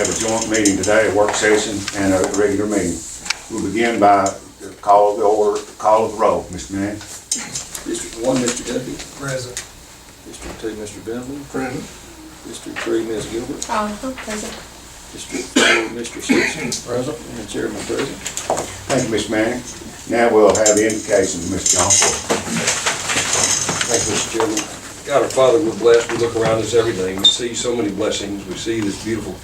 have a joint meeting today, a work session and a regular meeting. We'll begin by the call of the order, call of the roll. Mr. Manning? District 1, Mr. Duffy. Present. District 2, Mr. Bentley. Present. District 3, Ms. Gilbert. Present. District 4, Mr. Simpson. Present. And Chairman present. Thank you, Mr. Manning. Now we'll have the invocation of Mr. Johnson. Thank you, Mr. Chairman. God, our Father, we're blessed. We look around us every day. We see so many blessings. We see this beautiful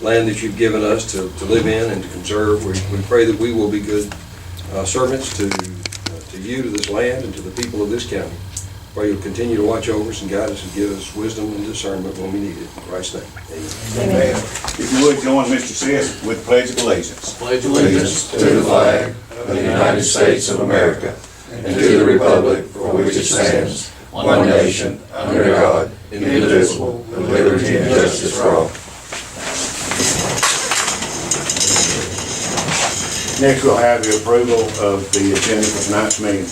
land that you've given us to live in and to conserve. We pray that we will be good servants to you, to this land, and to the people of this county. Pray you'll continue to watch over us and guide us and give us wisdom and discernment when we need it. In Christ's name, amen. Amen. If you would join Mr. Sis with the Pledge of Allegiance. Pledge allegiance to the flag of the United States of America and to the republic for which it stands, one nation, under God, indivisible, with liberty and justice for all. Next, we'll have the approval of the agenda for tonight's meeting.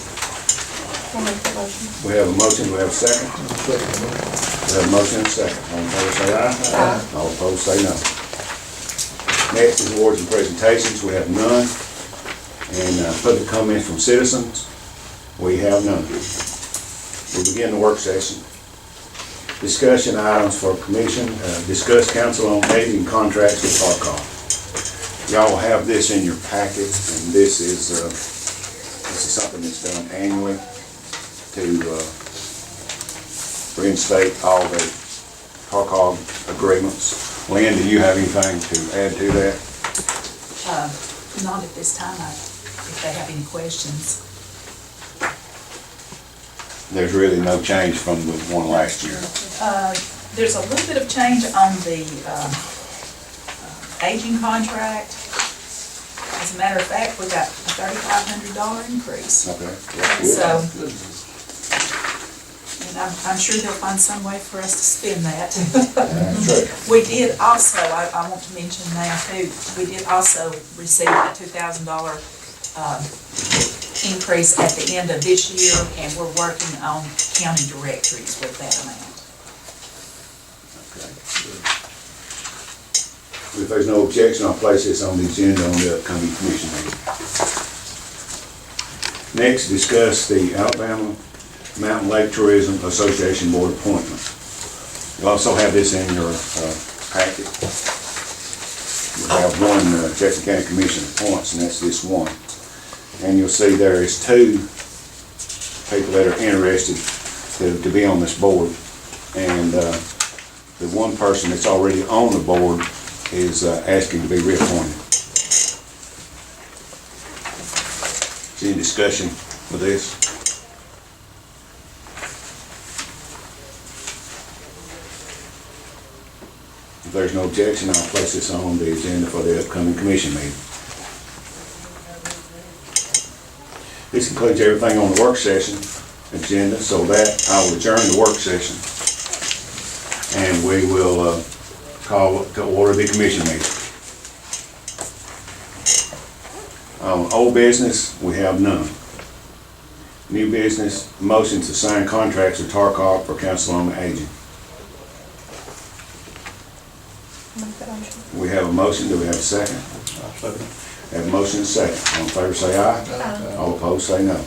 I'll make that motion. We have a motion, we have a second. We have a motion and a second. All in favor say aye. Aye. All opposed say no. Next is awards and presentations. We have none. And public comments from citizens. We have none. We'll begin the work session. Discussion items for commission. Discuss council on aging contracts with Tarkov. Y'all have this in your packet, and this is something that's done annually to reinstate all the Tarkov agreements. Lynn, do you have anything to add to that? Not at this time, if they have any questions. There's really no change from the one last year. There's a little bit of change on the aging contract. As a matter of fact, we got a $3,500 increase. Okay. That's good. So, and I'm sure they'll find some way for us to spend that. That's right. We did also, I want to mention now too, we did also receive a $2,000 increase at the end of this year, and we're working on county directories with that amount. If there's no objection, I'll place this on the agenda on the upcoming commission meeting. Next, discuss the Alabama Mountain Lake Tourism Association Board appointment. You also have this in your packet. We have one Jackson County Commission appoints, and that's this one. And you'll see there is two people that are interested to be on this board. And the one person that's already on the board is asking to be reappointed. Is there any discussion for this? If there's no objection, I'll place this on the agenda for the upcoming commission meeting. This concludes everything on the work session agenda, so that I will adjourn the work session. And we will call to order the commission meeting. Old business, we have none. New business, motion to sign contracts with Tarkov for council on aging. I'll make that motion. We have a motion, do we have a second? Have a motion and a second. All in favor say aye. Aye. All opposed say no.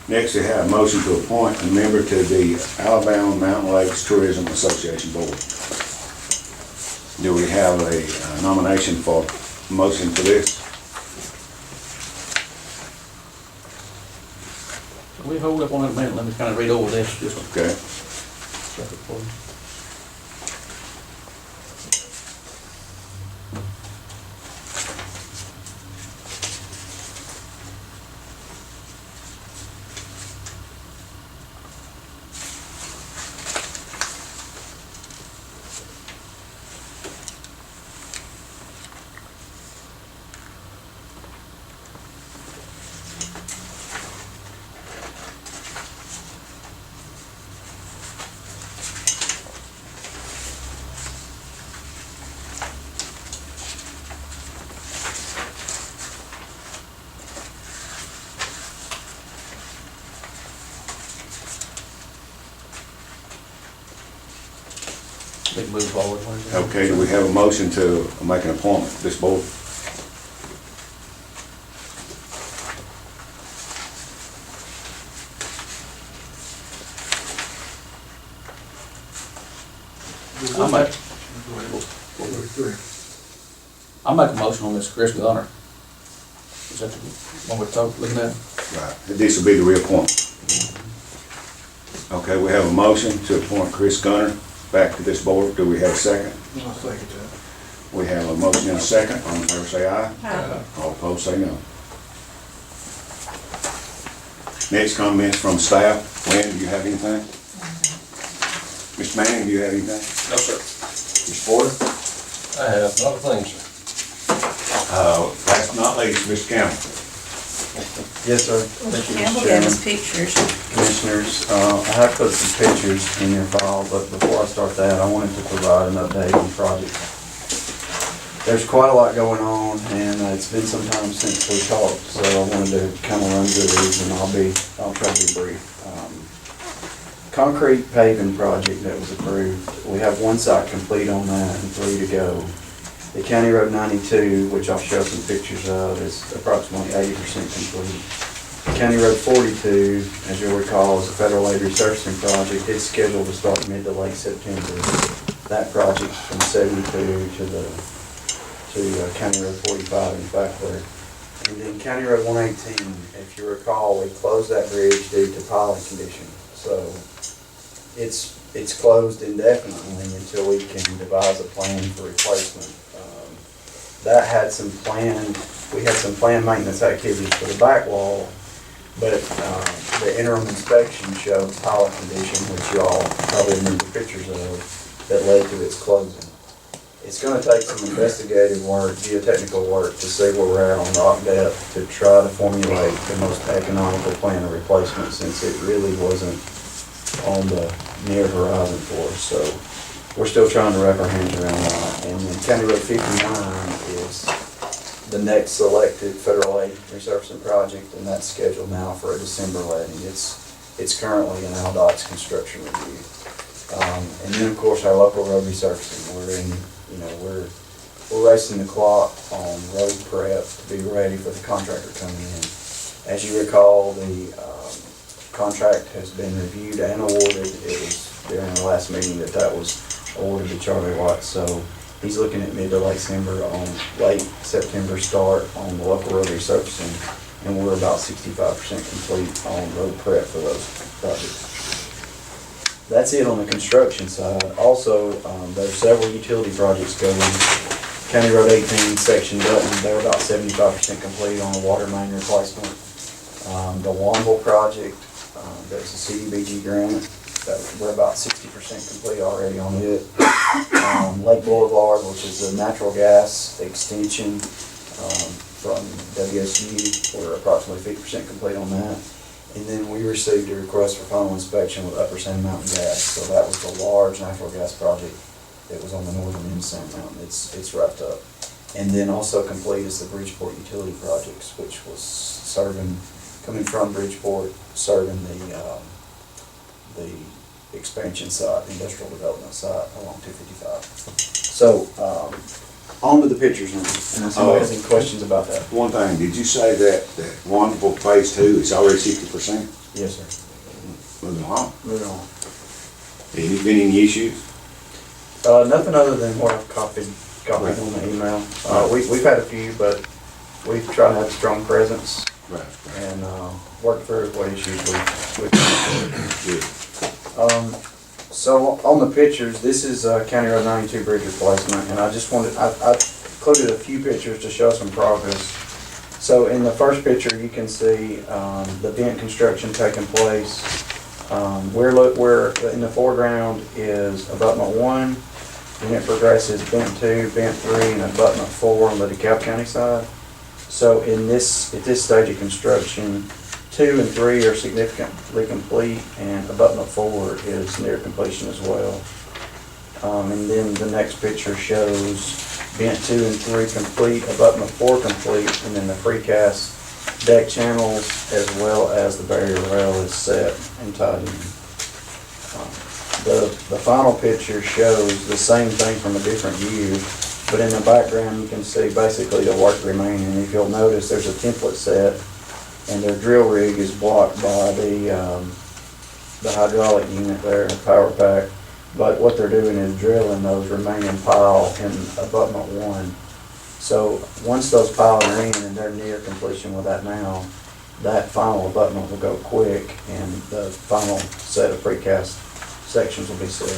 Next, we have a motion to appoint a member to the Alabama Mountain Lakes Tourism Association Board. Do we have a nomination for motion for this? We hold up on that a minute, let me kind of read over this, just a Okay. second for you. We can move forward. Okay, do we have a motion to make an appointment to this board? I'll make a motion on this Chris Gunner. Is that the one we're looking at? Right. This will be the reappointment. Okay, we have a motion to appoint Chris Gunner back to this board. Do we have a second? I'll second that. We have a motion and a second. All in favor say aye. Aye. All opposed say no. Next comments from staff. Lynn, do you have anything? Mr. Manning, do you have anything? No, sir. Mr. Porter? I have not a thing, sir. Last but not least, Mr. Campbell. Yes, sir. Thank you, Campbell Mr. gave Chairman. us pictures. Commissioners, I have put some pictures in your file, but before I start that, I wanted to provide an update on the project. There's quite a lot going on, and it's been some time since we talked, so I wanted to kind of run through these, and I'll try to be brief. Concrete paving project that was approved, we have one site complete on that and 3 to go. The County Road 92, which I'll show some pictures of, is approximately 80% complete. County Road 42, as you'll recall, is a federal aid resurfacing project. It's scheduled to start mid to late September. That project from 72 to County Road 45 in fact there. And then County Road 118, if you recall, we closed that bridge due to piling condition. So it's closed indefinitely until we can devise a plan for replacement. That had we had some planned maintenance activities for the back wall, but the interim inspection showed pilot condition, which you all probably remember pictures of, that led to its closing. It's gonna take some investigative work, geotechnical work, to see where we're at on rock depth, to try to formulate the most economical plan of replacement, since it really wasn't on the near horizon for us. So we're still trying to wrap our hands around that. And then County Road 59 is the next selected federal aid resurfacing project, and that's scheduled now for a December letting. It's currently in Aldot's construction review. And then, of course, our local road resurfacing. We're racing the clock on road prep to be ready for the contractor coming in. As you recall, the contract has been reviewed and awarded. It was during the last meeting that was awarded to Charlie Watts. So he's looking at mid to late September start on the local road resurfacing, and we're about 65% complete on road prep for those projects. That's it on the construction side. Also, there's several utility projects going. County Road 18, section Dutton, they're about 75% complete on the water main replacement. The Wanville project, there's a CDBG grant, we're about 60% complete already on it. Lake Boulevard, which is a natural gas extension from WSU, we're approximately 50% complete on that. And then we received a request for final inspection with Upper Sand Mountain Gas. So that was the large natural gas project that was on the northern end of Sand Mountain. It's wrapped up. And then also complete is the Bridgeport utility projects, which was coming from Bridgeport, serving the expansion site, the industrial development site along 255. So, on to the pictures now, unless somebody has any questions about that. One thing, did you say that Wonderful Phase 2 is already 60%? Yes, sir. Moving along. Moving on. Has there been any issues? Nothing other than what I've copied on the email. We've had a few, but we've tried to have a strong presence Right. and work through what issues we've Good. So on the pictures, this is County Road 92 bridge replacement, and I included a few pictures to show some progress. So in the first picture, you can see the vent construction taking place. We're in the foreground is abutment 1, then it progresses vent 2, vent 3, and abutment 4 on the DeKalb County side. So at this stage of construction, 2 and 3 are significantly complete, and abutment 4 is near completion as well. And then the next picture shows vent 2 and 3 complete, abutment 4 complete, and then the precast deck channels as well as the barrier rail is set and tied in. The final picture shows the same thing from a different view, but in the background, you can see basically the work remaining. If you'll notice, there's a template set, and their drill rig is blocked by the hydraulic unit there, the power pack. But what they're doing is drilling those remaining pile in abutment 1. So once those piles are in and they're near completion with that now, that final abutment will go quick and the final set of precast sections will be set.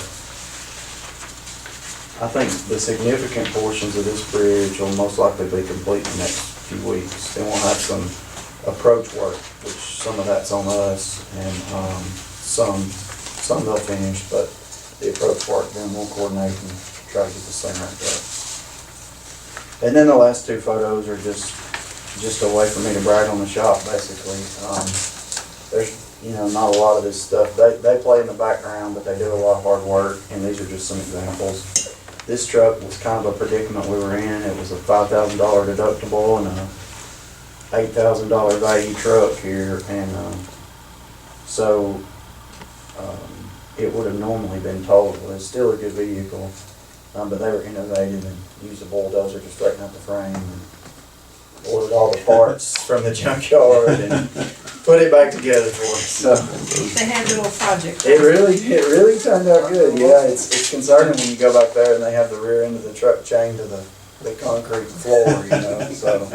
I think the significant portions of this bridge will most likely be complete in the next few weeks. Then we'll have some approach work, which some of that's on us, and some they'll finish, but the approach work, then we'll coordinate and try to get this thing wrapped up. And then the last 2 photos are just a way for me to brag on the shop, basically. There's, not a lot of this stuff. They play in the background, but they do a lot of hard work, and these are just some examples. This truck was kind of a predicament we were in. It was a $5,000 deductible and a $8,000 value truck here, and so it would have normally been totaled. It's still a good vehicle, but they were innovative and used a bulldozer to straighten out the frame and ordered all the parts from the junkyard and put it back together for us. So They had a little project. it really turned out good. Yeah, it's concerning when you go back there and they have the rear end of the truck chained to the concrete floor, So,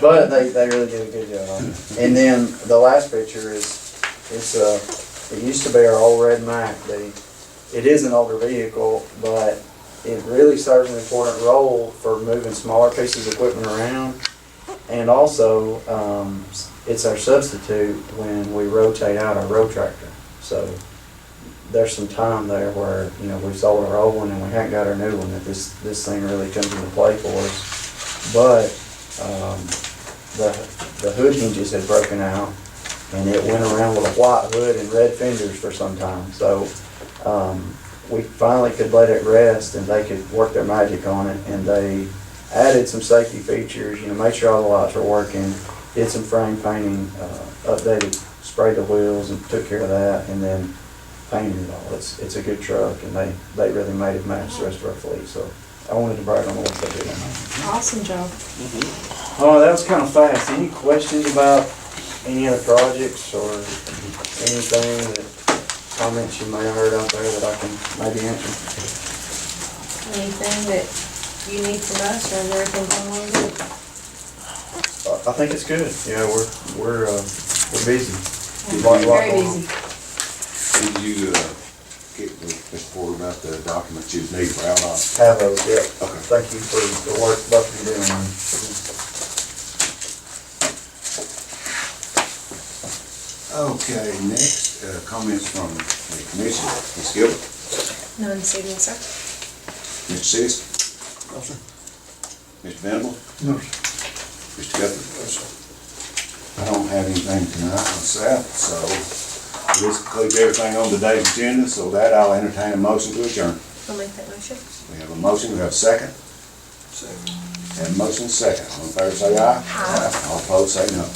but they really did a good job. And then the last picture it used to be our old red Mack. It is an older vehicle, but it really serves an important role for moving smaller pieces of equipment around. And also, it's our substitute when we rotate out our road tractor. So there's some time there where, we sold our old one and we haven't got our new one, that this thing really comes into play for us. But the hood hinges had broken out, and it went around with a white hood and red fenders for some time. So we finally could let it rest and they could work their magic on it, and they added some safety features, made sure all the lights were working, did some frame painting, updated, sprayed the wheels and took care of that, and then painted it all. It's a good truck, and they really made it match the rest of our fleet. So I wanted to brag on the work they did on that. Awesome job. Oh, that was kind of fast. Any questions about any other projects or anything comments you may have heard out there that I can maybe answer? Anything that you need from us, or is everything going along good? I think it's good. Yeah, we're busy. Very busy. Did you get with Mr. Porter about the documents you need for outline? Have those, yeah. Okay. Thank you for the work both of you doing. Okay, next, comments from the commission. Ms. Gilbert? None this evening, sir. Mr. Sis? No, sir. Mr. Venable? No, sir. Mr. Guthrie? No, sir. I don't have anything tonight myself, so this concludes everything on today's agenda, so that I'll entertain a motion to adjourn. I'll make that motion. We have a motion, we have a second. Second. Have a motion, second. All in favor say aye. Aye. All opposed say no.